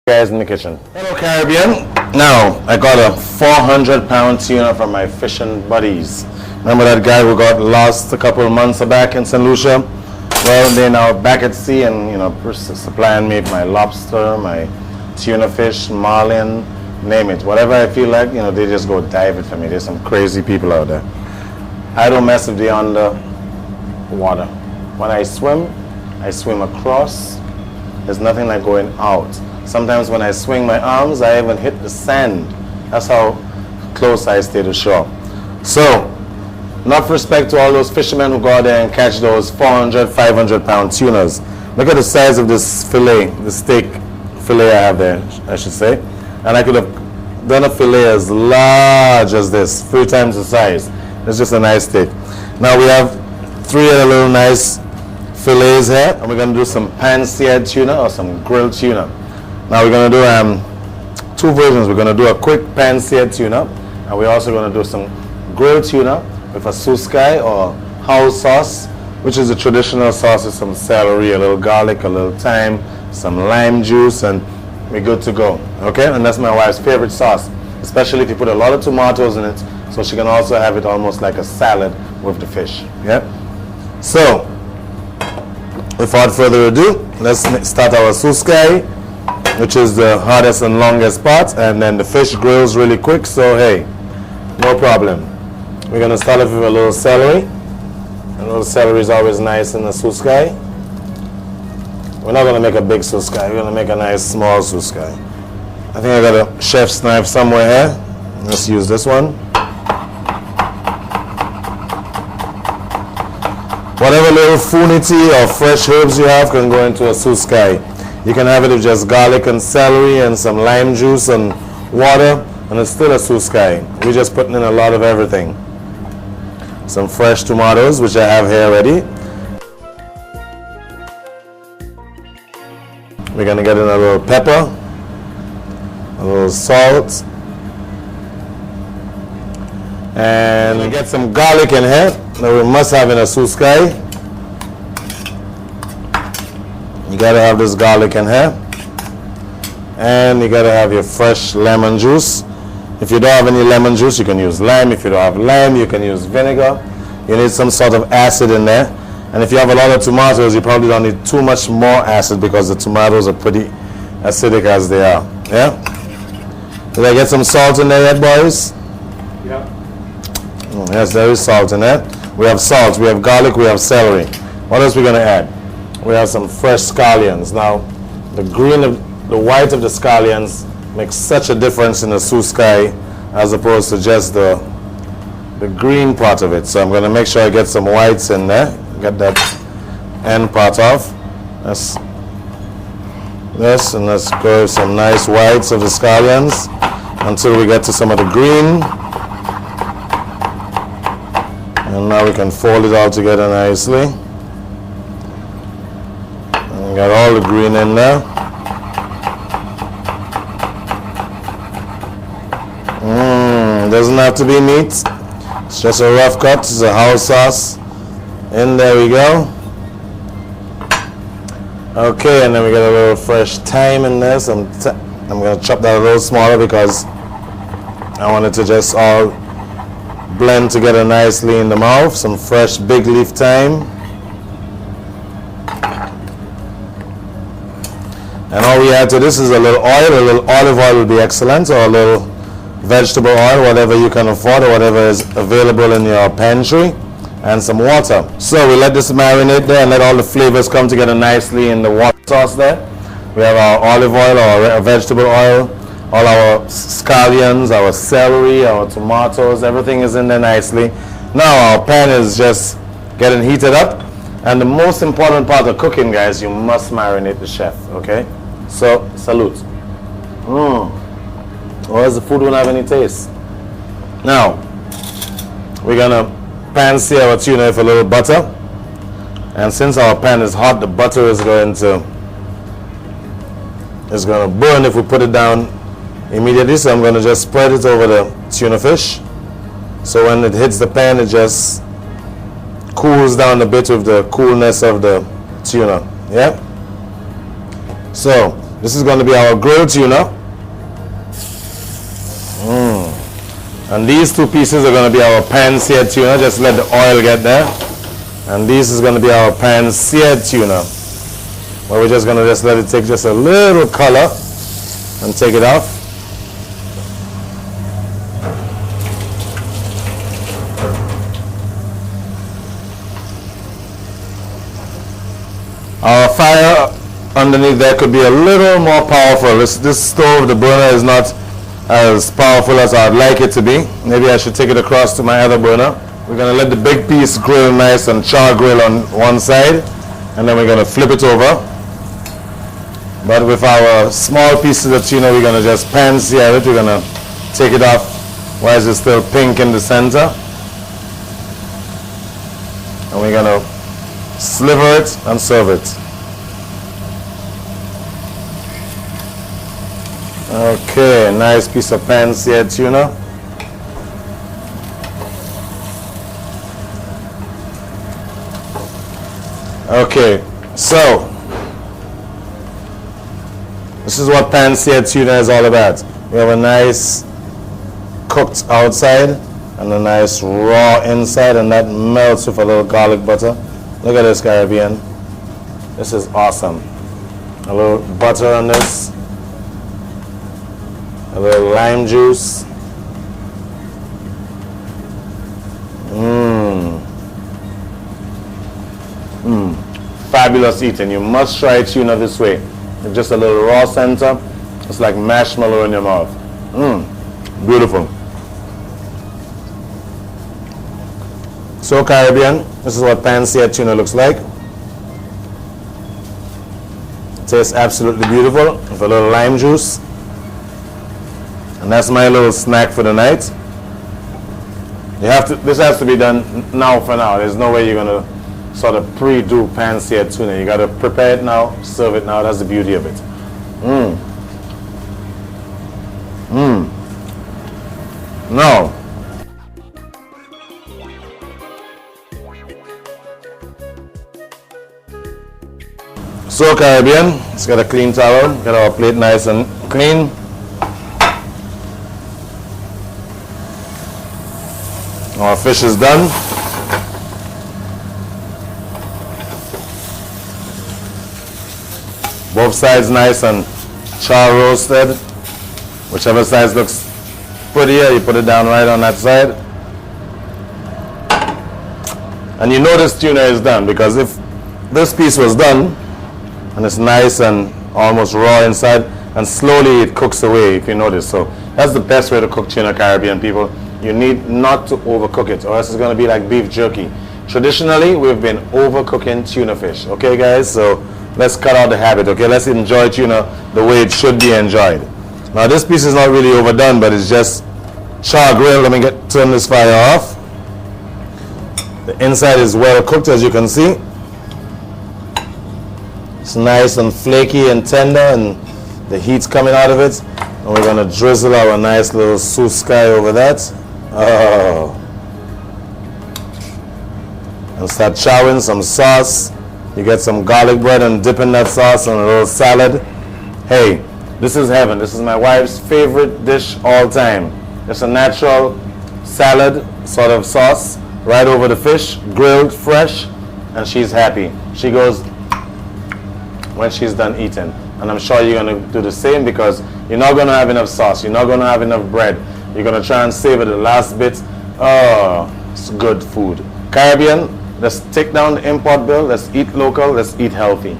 Guys in the kitchen. Hello Caribbean. Now I got a 400-pound tuna from my fishing buddies. Remember that guy who got lost a couple of months back in St. Lucia? Well, they're now back at sea and supplying me my lobster, my tuna fish, marlin, name it. Whatever I feel like, they just go dive it for me. There's some crazy people out there. I don't mess with the underwater. When I swim across. There's nothing like going out. Sometimes when I swing my arms, I even hit the sand. That's how close I stay to shore. So, enough respect to all those fishermen who go out there and catch those 400, 500-pound tunas. Look at the size of this fillet, the steak fillet I have there, I should say. And I could have done a fillet as large as this, 3 times the size. It's just a nice steak. Now we have 3 other little nice fillets here, and we're going to do some pan-seared tuna or some grilled tuna. Now we're going to do 2 versions. We're going to do a quick pan-seared tuna, and we're also going to do some grilled tuna with a sause or house sauce, which is a traditional sauce with some celery, a little garlic, a little thyme, some lime juice, and we're good to go. Okay, and that's my wife's favorite sauce, especially if you put a lot of tomatoes in it, so she can also have it almost like a salad with the fish. Yeah. So, without further ado, let's start our sause, which is the hardest and longest part, and then the fish grills really quick, so hey, no problem. We're going to start off with a little celery. A little celery is always nice in the sause. We're not going to make a big sause, we're going to make a nice small sause. I think I got a chef's knife somewhere here. Let's use this one. Whatever little funity or fresh herbs you have can go into a sause. You can have it with just garlic and celery and some lime juice and water, and it's still a sause. We're just putting in a lot of everything. Some fresh tomatoes, which I have here already. We're going to get in a little pepper, a little salt, and we get some garlic in here that we must have in a sause. You gotta have this garlic in here, and you gotta have your fresh lemon juice. If you don't have any lemon juice, you can use lime. If you don't have lime, you can use vinegar. You need some sort of acid in there, and if you have a lot of tomatoes, you probably don't need too much more acid because the tomatoes are pretty acidic as they are. Yeah. Did I get some salt in there yet, boys? Yeah. Oh, yes, there is salt in there. We have salt, we have garlic, we have celery. What else are we going to add? We have some fresh scallions. Now, the white of the scallions makes such a difference in the sause as opposed to just the green part of it. So I'm going to make sure I get some whites in there. Get that end part off. That's this, and let's go with some nice whites of the scallions until we get to some of the green. And now we can fold it all together nicely. And we got all the green in there. Doesn't have to be meat. It's just a rough cut. It's a house sauce. And there we go. Okay, and then we got a little fresh thyme in there. I'm going to chop that a little smaller because I want it to just all blend together nicely in the mouth. Some fresh big leaf thyme. And all we add to this is a little oil. A little olive oil will be excellent, or a little vegetable oil, whatever you can afford or whatever is available in your pantry, and some water. So we let this marinate there and let all the flavors come together nicely in the water sauce there. We have our olive oil, our vegetable oil, all our scallions, our celery, our tomatoes, everything is in there nicely. Now our pan is just getting heated up, and the most important part of cooking, guys, you must marinate the chef, okay? So, salute. Or else the food won't have any taste. Now, we're gonna pan sear our tuna with a little butter, and since our pan is hot, the butter is going to burn if we put it down immediately. So I'm going to just spread it over the tuna fish, so when it hits the pan, it just cools down a bit with the coolness of the tuna. Yeah. So This is going to be our grilled tuna. And these two pieces are going to be our pan-seared tuna. Just let the oil get there. And this is going to be our pan-seared tuna. Where we're just going to just let it take just a little color and take it off. Our fire underneath there could be a little more powerful. This stove, the burner, is not as powerful as I'd like it to be. Maybe I should take it across to my other burner. We're going to let the big piece grill nice and char grill on one side, and then we're going to flip it over. But with our small pieces of tuna, we're going to just pan-sear it. We're going to take it off while it's still pink in the center. And we're going to sliver it and serve it. Okay, nice piece of pan-seared tuna. Okay, so this is what pan-seared tuna is all about. We have a nice cooked outside and a nice raw inside, and that melts with a little garlic butter. Look at this, Caribbean. This is awesome. A little butter on this. A little lime juice. Fabulous eating. You must try tuna this way. With just a little raw center. It's like marshmallow in your mouth. Beautiful. So Caribbean, this is what pan-seared tuna looks like. It tastes absolutely beautiful with a little lime juice. And that's my little snack for the night. This has to be done now for now. There's no way you're going to sort of pre-do pan-seared tuna. You got to prepare it now, serve it now. That's the beauty of it. Now, so Caribbean, let's get a clean towel. Get our plate nice and clean. Our fish is done. Both sides nice and char roasted. Whichever side looks prettier, you put it down right on that side. And you know this tuna is done, because if this piece was done and it's nice and almost raw inside, and slowly it cooks away, if you notice. So that's the best way to cook tuna, Caribbean people. You need not to overcook it, or else it's going to be like beef jerky. Traditionally, we've been overcooking tuna fish. Okay, guys? So let's cut out the habit. Okay, let's enjoy tuna the way it should be enjoyed. Now, this piece is not really overdone, but it's just char grill. Let me turn this fire off. The inside is well cooked, as you can see. It's nice and flaky and tender, and the heat's coming out of it. And we're going to drizzle our nice little sauce over that. Oh. And start chowing some sauce. You get some garlic bread and dip in that sauce and a little salad. Hey, this is heaven. This is my wife's favorite dish all time. It's a natural salad sort of sauce right over the fish, grilled fresh, and she's happy. She goes when she's done eating. And I'm sure you're going to do the same, because you're not going to have enough sauce. You're not going to have enough bread. You're going to try and savor the last bit. Oh, it's good food. Caribbean, let's take down the import bill. Let's eat local. Let's eat healthy.